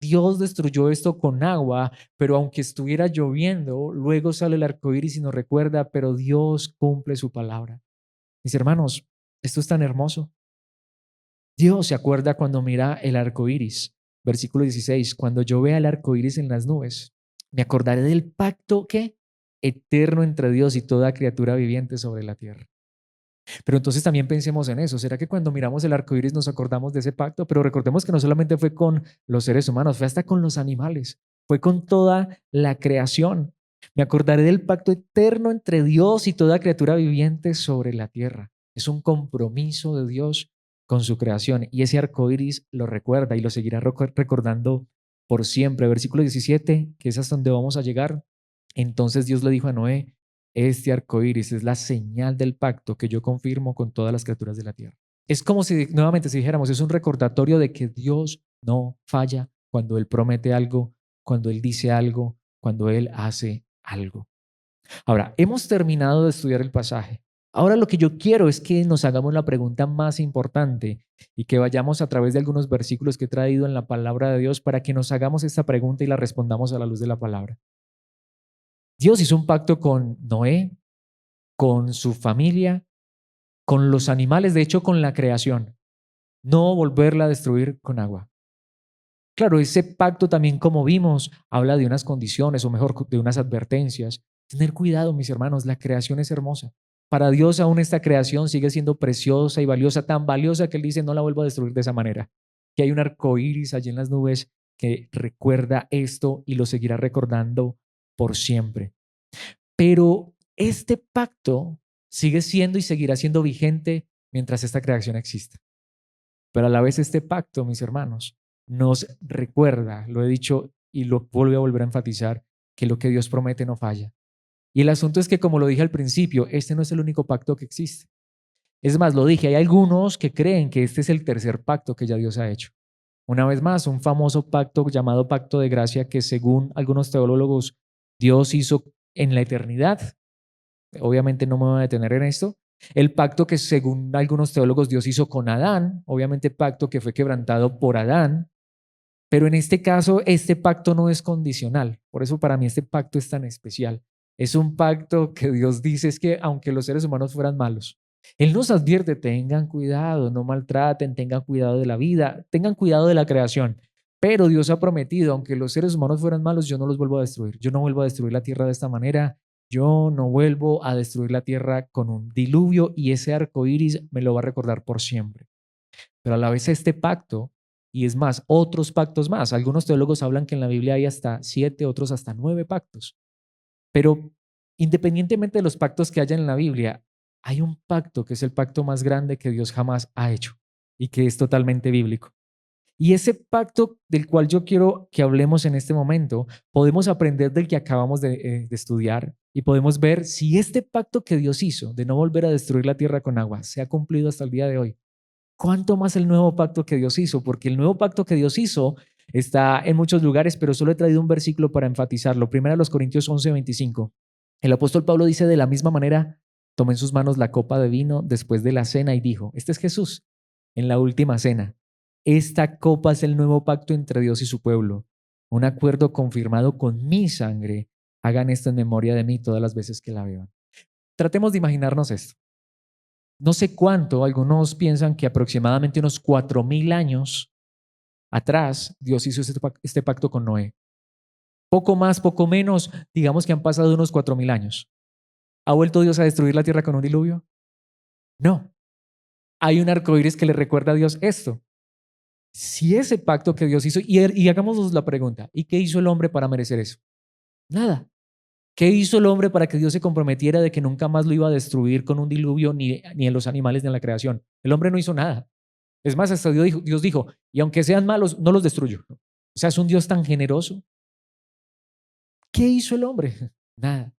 Dios destruyó esto con agua, pero aunque estuviera lloviendo, luego sale el arco iris y nos recuerda, pero Dios cumple su palabra. Mis hermanos, esto es tan hermoso. Dios se acuerda cuando mira el arco iris. Versículo 16, cuando yo vea el arco iris en las nubes, me acordaré del pacto que eterno entre Dios y toda criatura viviente sobre la tierra. Pero entonces también pensemos en eso. ¿Será que cuando miramos el arco iris nos acordamos de ese pacto? Pero recordemos que no solamente fue con los seres humanos, fue hasta con los animales, fue con toda la creación. Me acordaré del pacto eterno entre Dios y toda criatura viviente sobre la tierra. Es un compromiso de Dios con su creación y ese arco iris lo recuerda y lo seguirá recordando por siempre. Versículo 17, que es hasta donde vamos a llegar. Entonces Dios le dijo a Noé, este arco iris es la señal del pacto que yo confirmo con todas las criaturas de la tierra. Es como si nuevamente si dijéramos, es un recordatorio de que Dios no falla cuando Él promete algo, cuando Él dice algo, cuando Él hace algo. Ahora, hemos terminado de estudiar el pasaje. Ahora lo que yo quiero es que nos hagamos la pregunta más importante y que vayamos a través de algunos versículos que he traído en la palabra de Dios para que nos hagamos esta pregunta y la respondamos a la luz de la palabra. Dios hizo un pacto con Noé, con su familia, con los animales, de hecho con la creación, no volverla a destruir con agua. Claro, ese pacto también, como vimos, habla de unas condiciones, o mejor, de unas advertencias. Tener cuidado, mis hermanos, la creación es hermosa. Para Dios aún esta creación sigue siendo preciosa y valiosa, tan valiosa que Él dice, no la vuelvo a destruir de esa manera. Que hay un arco iris allí en las nubes que recuerda esto y lo seguirá recordando por siempre. Pero este pacto sigue siendo y seguirá siendo vigente mientras esta creación exista. Pero a la vez este pacto, mis hermanos, nos recuerda, lo he dicho y lo vuelvo a volver a enfatizar, que lo que Dios promete no falla. Y el asunto es que, como lo dije al principio, este no es el único pacto que existe. Es más, lo dije, hay algunos que creen que este es el tercer pacto que ya Dios ha hecho. Una vez más, un famoso pacto llamado Pacto de Gracia que, según algunos teólogos, Dios hizo en la eternidad. Obviamente no me voy a detener en esto. El pacto que, según algunos teólogos, Dios hizo con Adán, obviamente pacto que fue quebrantado por Adán, pero en este caso este pacto no es condicional. Por eso para mí este pacto es tan especial. Es un pacto que Dios dice es que aunque los seres humanos fueran malos, Él nos advierte, tengan cuidado, no maltraten, tengan cuidado de la vida, tengan cuidado de la creación. Pero Dios ha prometido, aunque los seres humanos fueran malos, yo no los vuelvo a destruir. Yo no vuelvo a destruir la tierra de esta manera. Yo no vuelvo a destruir la tierra con un diluvio y ese arco iris me lo va a recordar por siempre. Pero a la vez este pacto, y es más, otros pactos más. Algunos teólogos hablan que en la Biblia hay hasta 7, otros hasta 9 pactos. Pero independientemente de los pactos que haya en la Biblia, hay un pacto que es el pacto más grande que Dios jamás ha hecho y que es totalmente bíblico. Y ese pacto del cual yo quiero que hablemos en este momento, podemos aprender del que acabamos de estudiar y podemos ver si este pacto que Dios hizo de no volver a destruir la tierra con agua se ha cumplido hasta el día de hoy. ¿Cuánto más el nuevo pacto que Dios hizo? Porque el nuevo pacto que Dios hizo está en muchos lugares, pero solo he traído un versículo para enfatizarlo. Primero, los Corintios 11:25. El apóstol Pablo dice: de la misma manera, tomó en sus manos la copa de vino después de la cena y dijo, este es Jesús en la última cena. Esta copa es el nuevo pacto entre Dios y su pueblo, un acuerdo confirmado con mi sangre. Hagan esto en memoria de mí todas las veces que la beban. Tratemos de imaginarnos esto. No sé cuánto, algunos piensan que aproximadamente unos 4.000 años atrás Dios hizo este pacto con Noé. Poco más, poco menos, digamos que han pasado unos 4.000 años. ¿Ha vuelto Dios a destruir la tierra con un diluvio? No. Hay un arco iris que le recuerda a Dios esto. Si ese pacto que Dios hizo, y hagámonos la pregunta, ¿y qué hizo el hombre para merecer eso? Nada. ¿Qué hizo el hombre para que Dios se comprometiera de que nunca más lo iba a destruir con un diluvio ni en los animales ni en la creación? El hombre no hizo nada. Es más, hasta Dios dijo, y aunque sean malos, no los destruyo. O sea, es un Dios tan generoso. ¿Qué hizo el hombre? Nada.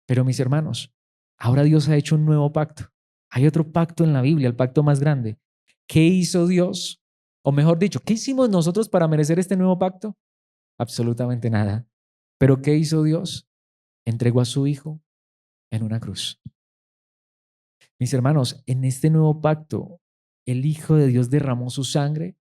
Pero mis hermanos, ahora Dios ha hecho un nuevo pacto. Hay otro pacto en la Biblia, el pacto más grande. ¿Qué hizo Dios? O mejor dicho, ¿qué hicimos nosotros para merecer este nuevo pacto? Absolutamente nada. ¿Pero qué hizo Dios? Entregó a su Hijo en una cruz. Mis hermanos, en este nuevo pacto, el Hijo de Dios derramó su sangre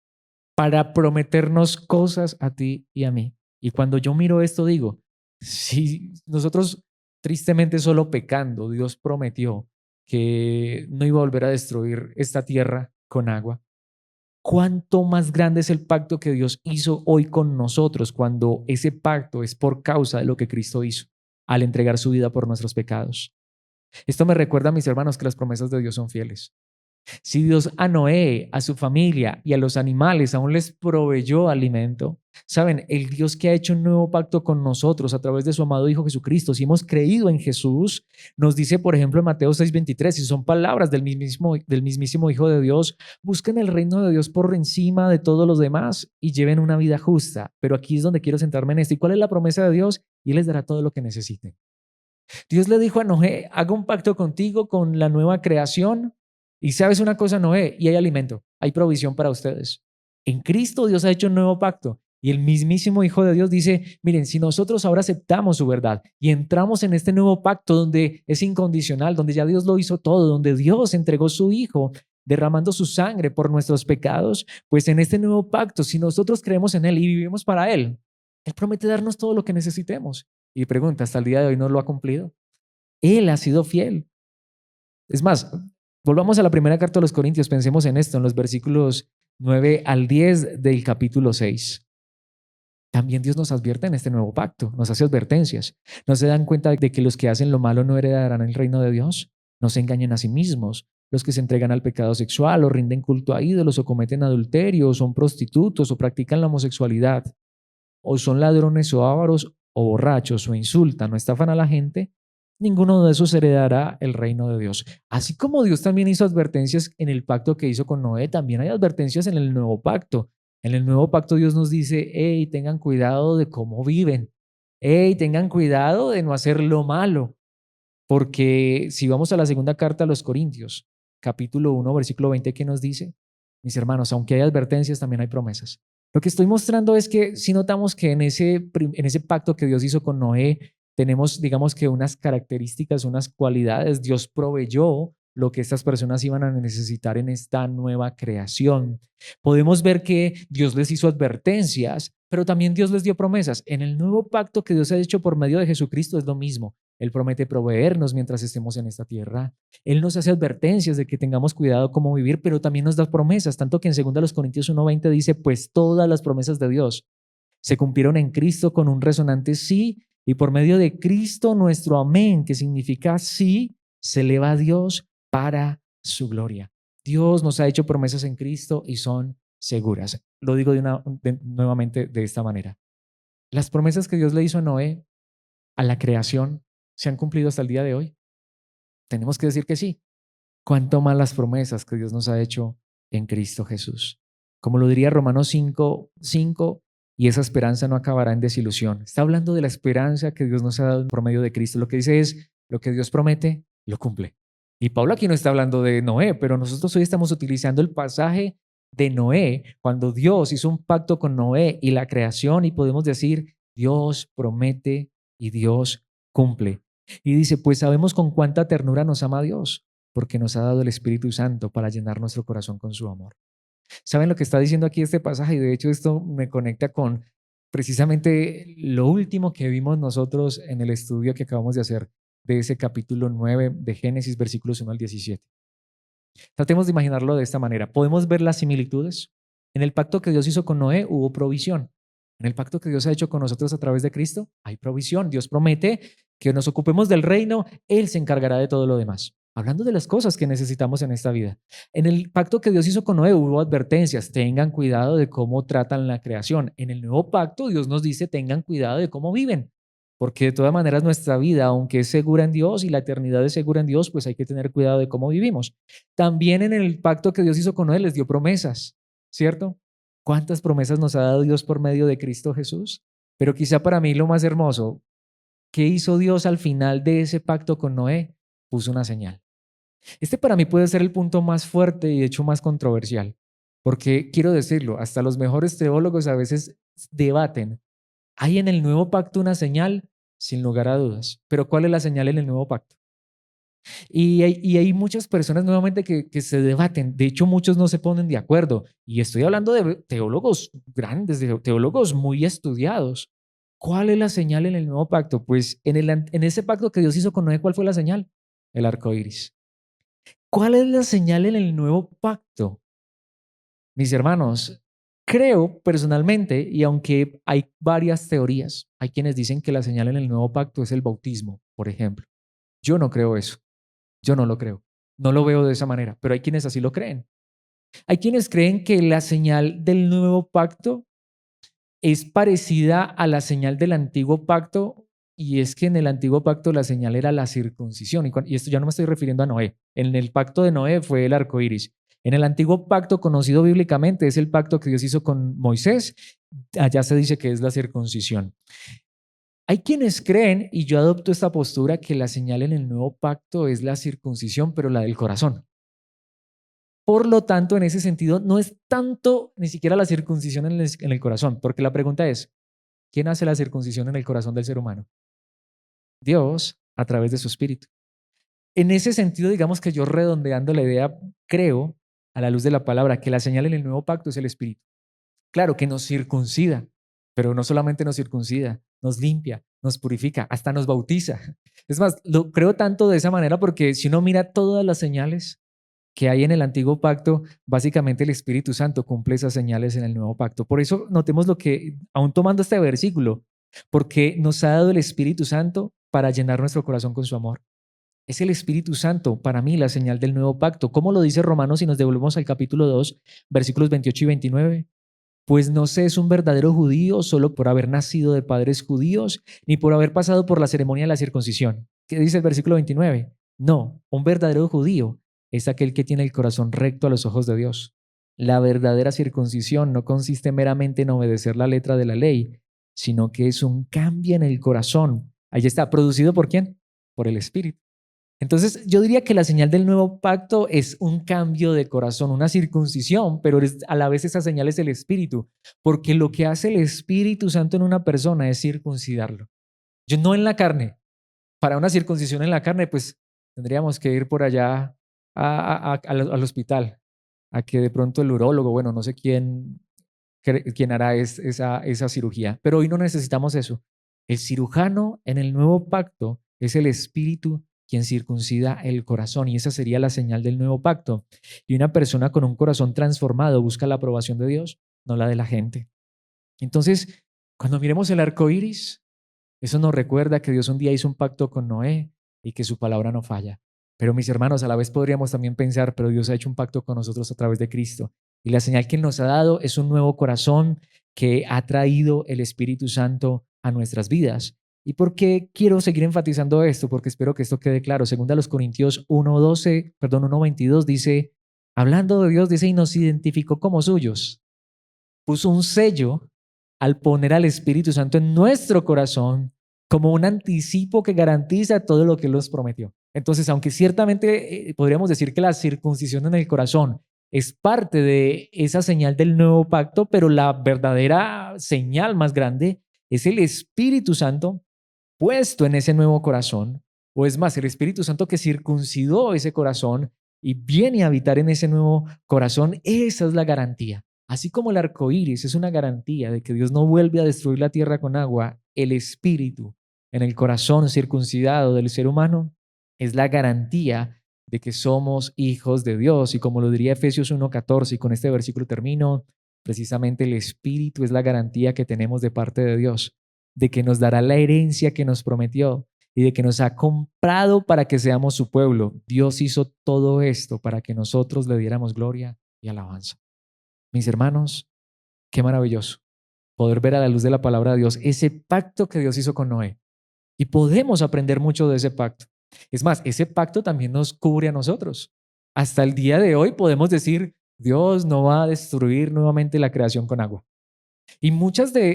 para prometernos cosas a ti y a mí. Y cuando yo miro esto, digo, si nosotros tristemente solo pecando, Dios prometió que no iba a volver a destruir esta tierra con agua. ¿Cuánto más grande es el pacto que Dios hizo hoy con nosotros cuando ese pacto es por causa de lo que Cristo hizo al entregar su vida por nuestros pecados? Esto me recuerda, a mis hermanos, que las promesas de Dios son fieles. Si Dios a Noé, a su familia y a los animales aún les proveyó alimento, saben, el Dios que ha hecho un nuevo pacto con nosotros a través de su amado Hijo Jesucristo, si hemos creído en Jesús, nos dice, por ejemplo, en Mateo 6:23, y son palabras del mismísimo Hijo de Dios: busquen el reino de Dios por encima de todos los demás y lleven una vida justa. Pero aquí es donde quiero centrarme en esto. ¿Y cuál es la promesa de Dios? Y Él les dará todo lo que necesiten. Dios le dijo a Noé, haga un pacto contigo con la nueva creación. Y sabes una cosa, Noé, y hay alimento, hay provisión para ustedes. En Cristo Dios ha hecho un nuevo pacto. Y el mismísimo Hijo de Dios dice, miren, si nosotros ahora aceptamos su verdad y entramos en este nuevo pacto donde es incondicional, donde ya Dios lo hizo todo, donde Dios entregó su Hijo derramando su sangre por nuestros pecados, pues en este nuevo pacto, si nosotros creemos en Él y vivimos para Él, Él promete darnos todo lo que necesitemos. Y pregunta, ¿hasta el día de hoy no lo ha cumplido? Él ha sido fiel. Es más, volvamos a la primera carta de los Corintios, pensemos en esto, en los versículos 9 al 10 del capítulo 6. También Dios nos advierte en este nuevo pacto, nos hace advertencias. ¿No se dan cuenta de que los que hacen lo malo no heredarán el reino de Dios? No se engañen a sí mismos. Los que se entregan al pecado sexual o rinden culto a ídolos o cometen adulterio o son prostitutos o practican la homosexualidad o son ladrones o ávaros o borrachos o insultan o estafan a la gente, ninguno de esos heredará el reino de Dios. Así como Dios también hizo advertencias en el pacto que hizo con Noé, también hay advertencias en el nuevo pacto. En el nuevo pacto Dios nos dice, hey, tengan cuidado de cómo viven. Hey, tengan cuidado de no hacer lo malo. Porque si vamos a la segunda carta a los Corintios, capítulo 1, versículo 20, ¿qué nos dice? Mis hermanos, aunque hay advertencias, también hay promesas. Lo que estoy mostrando es que si notamos que en ese pacto que Dios hizo con Noé, tenemos, digamos que unas características, unas cualidades. Dios proveyó lo que estas personas iban a necesitar en esta nueva creación. Podemos ver que Dios les hizo advertencias, pero también Dios les dio promesas. En el nuevo pacto que Dios ha hecho por medio de Jesucristo es lo mismo. Él promete proveernos mientras estemos en esta tierra. Él nos hace advertencias de que tengamos cuidado cómo vivir, pero también nos da promesas, tanto que en 2 Corintios 1:20 dice, pues todas las promesas de Dios se cumplieron en Cristo con un resonante sí, y por medio de Cristo nuestro amén, que significa sí, se eleva a Dios para su gloria. Dios nos ha hecho promesas en Cristo y son seguras. Lo digo nuevamente de esta manera. Las promesas que Dios le hizo a Noé, a la creación, ¿se han cumplido hasta el día de hoy? Tenemos que decir que sí. Cuánto más las promesas que Dios nos ha hecho en Cristo Jesús. Como lo diría Romanos 5:5, y esa esperanza no acabará en desilusión. Está hablando de la esperanza que Dios nos ha dado por medio de Cristo. Lo que dice es, lo que Dios promete, lo cumple. Y Pablo aquí no está hablando de Noé, pero nosotros hoy estamos utilizando el pasaje de Noé, cuando Dios hizo un pacto con Noé y la creación, y podemos decir, Dios promete y Dios cumple. Y dice, pues sabemos con cuánta ternura nos ama Dios, porque nos ha dado el Espíritu Santo para llenar nuestro corazón con su amor. ¿Saben lo que está diciendo aquí este pasaje? Y de hecho esto me conecta con precisamente lo último que vimos nosotros en el estudio que acabamos de hacer de ese capítulo 9 de Génesis, versículos 1 al 17. Tratemos de imaginarlo de esta manera. Podemos ver las similitudes. En el pacto que Dios hizo con Noé hubo provisión. En el pacto que Dios ha hecho con nosotros a través de Cristo hay provisión. Dios promete que nos ocupemos del reino, Él se encargará de todo lo demás. Hablando de las cosas que necesitamos en esta vida. En el pacto que Dios hizo con Noé hubo advertencias, tengan cuidado de cómo tratan la creación. En el nuevo pacto Dios nos dice, tengan cuidado de cómo viven, porque de todas maneras nuestra vida, aunque es segura en Dios y la eternidad es segura en Dios, pues hay que tener cuidado de cómo vivimos. También en el pacto que Dios hizo con Noé les dio promesas, ¿cierto? ¿Cuántas promesas nos ha dado Dios por medio de Cristo Jesús? Pero quizá para mí lo más hermoso, ¿qué hizo Dios al final de ese pacto con Noé? Puso una señal. Este para mí puede ser el punto más fuerte y de hecho más controversial, porque quiero decirlo, hasta los mejores teólogos a veces debaten. ¿Hay en el nuevo pacto una señal? Sin lugar a dudas. Pero ¿cuál es la señal en el nuevo pacto? Y hay muchas personas nuevamente que se debaten. De hecho, muchos no se ponen de acuerdo. Y estoy hablando de teólogos grandes, de teólogos muy estudiados. ¿Cuál es la señal en el nuevo pacto? Pues en ese pacto que Dios hizo con Noé, ¿cuál fue la señal? El arco iris. ¿Cuál es la señal en el nuevo pacto? Mis hermanos, creo personalmente, y aunque hay varias teorías, hay quienes dicen que la señal en el nuevo pacto es el bautismo, por ejemplo. Yo no creo eso. Yo no lo creo. No lo veo de esa manera, pero hay quienes así lo creen. Hay quienes creen que la señal del nuevo pacto es parecida a la señal del antiguo pacto, y es que en el antiguo pacto la señal era la circuncisión. Y esto ya no me estoy refiriendo a Noé. En el pacto de Noé fue el arco iris. En el antiguo pacto conocido bíblicamente es el pacto que Dios hizo con Moisés. Allá se dice que es la circuncisión. Hay quienes creen, y yo adopto esta postura, que la señal en el nuevo pacto es la circuncisión, pero la del corazón. Por lo tanto, en ese sentido, no es tanto ni siquiera la circuncisión en el corazón, porque la pregunta es, ¿quién hace la circuncisión en el corazón del ser humano? Dios, a través de su espíritu. En ese sentido, digamos que yo redondeando la idea, creo, a la luz de la palabra, que la señal en el nuevo pacto es el espíritu. Claro que nos circuncida, pero no solamente nos circuncida, nos limpia, nos purifica, hasta nos bautiza. Es más, lo creo tanto de esa manera porque si uno mira todas las señales que hay en el antiguo pacto, básicamente el Espíritu Santo cumple esas señales en el nuevo pacto. Por eso notemos lo que, aún tomando este versículo, porque nos ha dado el Espíritu Santo para llenar nuestro corazón con su amor. Es el Espíritu Santo, para mí, la señal del nuevo pacto. ¿Cómo lo dice Romanos si nos devolvemos al capítulo 2, versículos 28 y 29? Pues no se es un verdadero judío solo por haber nacido de padres judíos, ni por haber pasado por la ceremonia de la circuncisión. ¿Qué dice el versículo 29? No, un verdadero judío es aquel que tiene el corazón recto a los ojos de Dios. La verdadera circuncisión no consiste meramente en obedecer la letra de la ley, sino que es un cambio en el corazón. Ahí está, ¿producido por quién? Por el Espíritu. Entonces, yo diría que la señal del nuevo pacto es un cambio de corazón, una circuncisión, pero a la vez esa señal es el Espíritu, porque lo que hace el Espíritu Santo en una persona es circuncidarlo. Yo no en la carne. Para una circuncisión en la carne, pues tendríamos que ir por allá al hospital, a que de pronto el urólogo, bueno, no sé quién hará esa cirugía, pero hoy no necesitamos eso. El cirujano en el nuevo pacto es el Espíritu quien circuncida el corazón, y esa sería la señal del nuevo pacto. Y una persona con un corazón transformado busca la aprobación de Dios, no la de la gente. Entonces, cuando miremos el arco iris, eso nos recuerda que Dios un día hizo un pacto con Noé y que su palabra no falla. Pero mis hermanos, a la vez podríamos también pensar, pero Dios ha hecho un pacto con nosotros a través de Cristo. Y la señal que Él nos ha dado es un nuevo corazón que ha traído el Espíritu Santo a nuestras vidas. ¿Y por qué quiero seguir enfatizando esto? Porque espero que esto quede claro. Segunda a los Corintios 1:12, perdón, 1:22 dice, hablando de Dios, dice, y nos identificó como suyos. Puso un sello al poner al Espíritu Santo en nuestro corazón como un anticipo que garantiza todo lo que Él nos prometió. Entonces, aunque ciertamente podríamos decir que la circuncisión en el corazón es parte de esa señal del nuevo pacto, pero la verdadera señal más grande es el Espíritu Santo puesto en ese nuevo corazón, o es más, el Espíritu Santo que circuncidó ese corazón y viene a habitar en ese nuevo corazón. Esa es la garantía. Así como el arco iris es una garantía de que Dios no vuelve a destruir la tierra con agua, el Espíritu en el corazón circuncidado del ser humano es la garantía de que somos hijos de Dios. Y como lo diría Efesios 1:14, y con este versículo termino, precisamente el Espíritu es la garantía que tenemos de parte de Dios, de que nos dará la herencia que nos prometió y de que nos ha comprado para que seamos su pueblo. Dios hizo todo esto para que nosotros le diéramos gloria y alabanza. Mis hermanos, qué maravilloso poder ver a la luz de la palabra de Dios ese pacto que Dios hizo con Noé. Y podemos aprender mucho de ese pacto. Es más, ese pacto también nos cubre a nosotros. Hasta el día de hoy podemos decir, Dios no va a destruir nuevamente la creación con agua. Y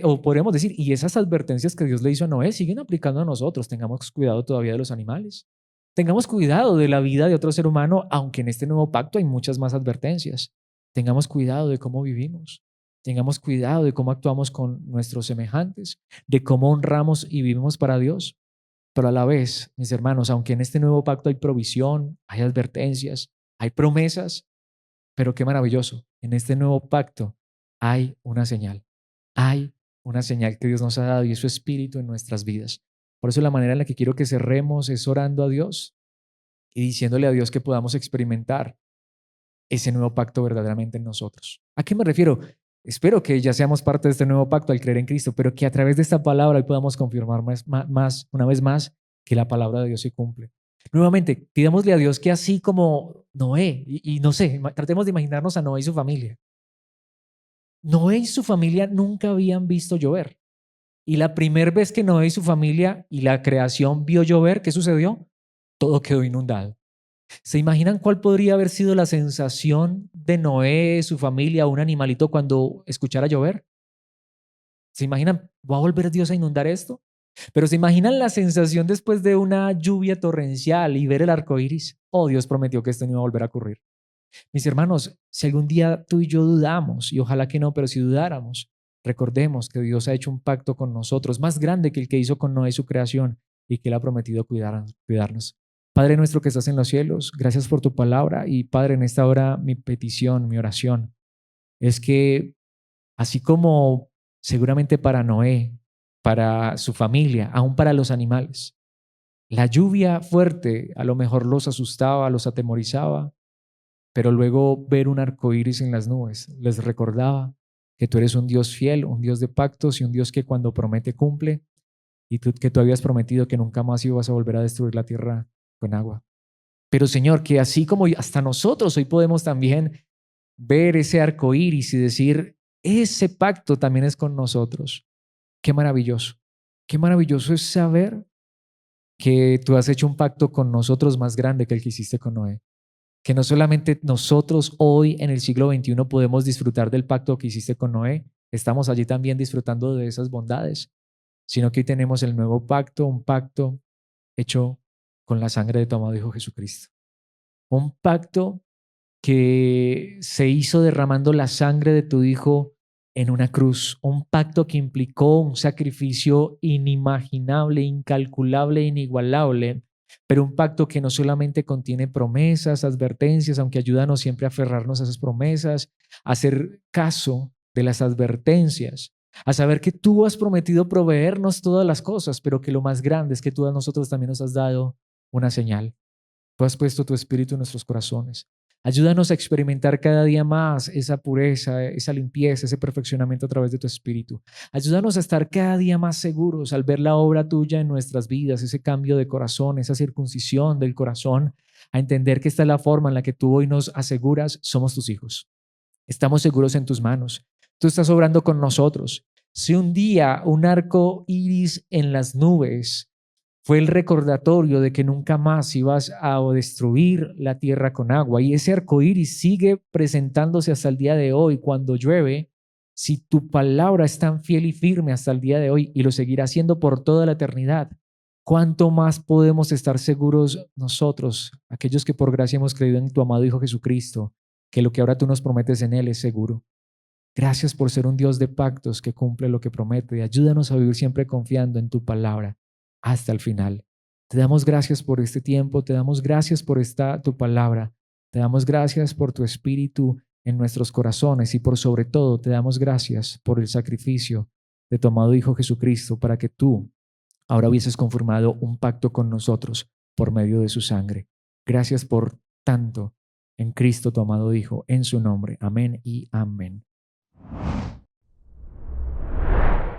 o podríamos decir, y esas advertencias que Dios le hizo a Noé siguen aplicando a nosotros. Tengamos cuidado todavía de los animales. Tengamos cuidado de la vida de otro ser humano, aunque en este nuevo pacto hay muchas más advertencias. Tengamos cuidado de cómo vivimos. Tengamos cuidado de cómo actuamos con nuestros semejantes, de cómo honramos y vivimos para Dios. Pero a la vez, mis hermanos, aunque en este nuevo pacto hay provisión, hay advertencias, hay promesas, pero qué maravilloso, en este nuevo pacto hay una señal. Hay una señal que Dios nos ha dado y es su espíritu en nuestras vidas. Por eso la manera en la que quiero que cerremos es orando a Dios y diciéndole a Dios que podamos experimentar ese nuevo pacto verdaderamente en nosotros. ¿A qué me refiero? Espero que ya seamos parte de este nuevo pacto al creer en Cristo, pero que a través de esta palabra hoy podamos confirmar una vez más, que la palabra de Dios se cumple. Nuevamente, pidámosle a Dios que así como Noé, y no sé, tratemos de imaginarnos a Noé y su familia. Noé y su familia nunca habían visto llover. Y la primera vez que Noé y su familia y la creación vio llover, ¿qué sucedió? Todo quedó inundado. ¿Se imaginan cuál podría haber sido la sensación de Noé, su familia, un animalito cuando escuchara llover? ¿Se imaginan, va a volver Dios a inundar esto? Pero ¿se imaginan la sensación después de una lluvia torrencial y ver el arco iris? Oh, Dios prometió que esto no iba a volver a ocurrir. Mis hermanos, si algún día tú y yo dudamos, y ojalá que no, pero si dudáramos, recordemos que Dios ha hecho un pacto con nosotros más grande que el que hizo con Noé su creación y que Él ha prometido cuidarnos. Padre nuestro que estás en los cielos, gracias por tu palabra y Padre, en esta hora mi petición, mi oración es que así como seguramente para Noé, para su familia, aún para los animales, la lluvia fuerte a lo mejor los asustaba, los atemorizaba, pero luego ver un arco iris en las nubes les recordaba que tú eres un Dios fiel, un Dios de pactos y un Dios que cuando promete cumple, y que tú habías prometido que nunca más ibas a volver a destruir la tierra con agua. Pero Señor, que así como hasta nosotros hoy podemos también ver ese arco iris y decir, ese pacto también es con nosotros. Qué maravilloso. Qué maravilloso es saber que tú has hecho un pacto con nosotros más grande que el que hiciste con Noé. Que no solamente nosotros hoy en el siglo XXI podemos disfrutar del pacto que hiciste con Noé, estamos allí también disfrutando de esas bondades, sino que hoy tenemos el nuevo pacto, un pacto hecho con la sangre de tu amado Hijo Jesucristo. Un pacto que se hizo derramando la sangre de tu Hijo en una cruz, un pacto que implicó un sacrificio inimaginable, incalculable, inigualable, pero un pacto que no solamente contiene promesas, advertencias, aunque ayúdanos siempre a aferrarnos a esas promesas, a hacer caso de las advertencias, a saber que tú has prometido proveernos todas las cosas, pero que lo más grande es que tú a nosotros también nos has dado una señal. Tú has puesto tu espíritu en nuestros corazones. Ayúdanos a experimentar cada día más esa pureza, esa limpieza, ese perfeccionamiento a través de tu espíritu. Ayúdanos a estar cada día más seguros al ver la obra tuya en nuestras vidas, ese cambio de corazón, esa circuncisión del corazón, a entender que esta es la forma en la que tú hoy nos aseguras somos tus hijos. Estamos seguros en tus manos. Tú estás obrando con nosotros. Si un día un arco iris en las nubes fue el recordatorio de que nunca más ibas a destruir la tierra con agua. Y ese arco iris sigue presentándose hasta el día de hoy cuando llueve. Si tu palabra es tan fiel y firme hasta el día de hoy y lo seguirá haciendo por toda la eternidad, ¿cuánto más podemos estar seguros nosotros, aquellos que por gracia hemos creído en tu amado Hijo Jesucristo, que lo que ahora tú nos prometes en Él es seguro? Gracias por ser un Dios de pactos que cumple lo que promete. Ayúdanos a vivir siempre confiando en tu palabra hasta el final. Te damos gracias por este tiempo, te damos gracias por esta tu palabra, te damos gracias por tu espíritu en nuestros corazones y por sobre todo te damos gracias por el sacrificio de tu amado Hijo Jesucristo para que tú ahora hubieses conformado un pacto con nosotros por medio de su sangre. Gracias por tanto en Cristo tu amado Hijo, en su nombre. Amén y amén.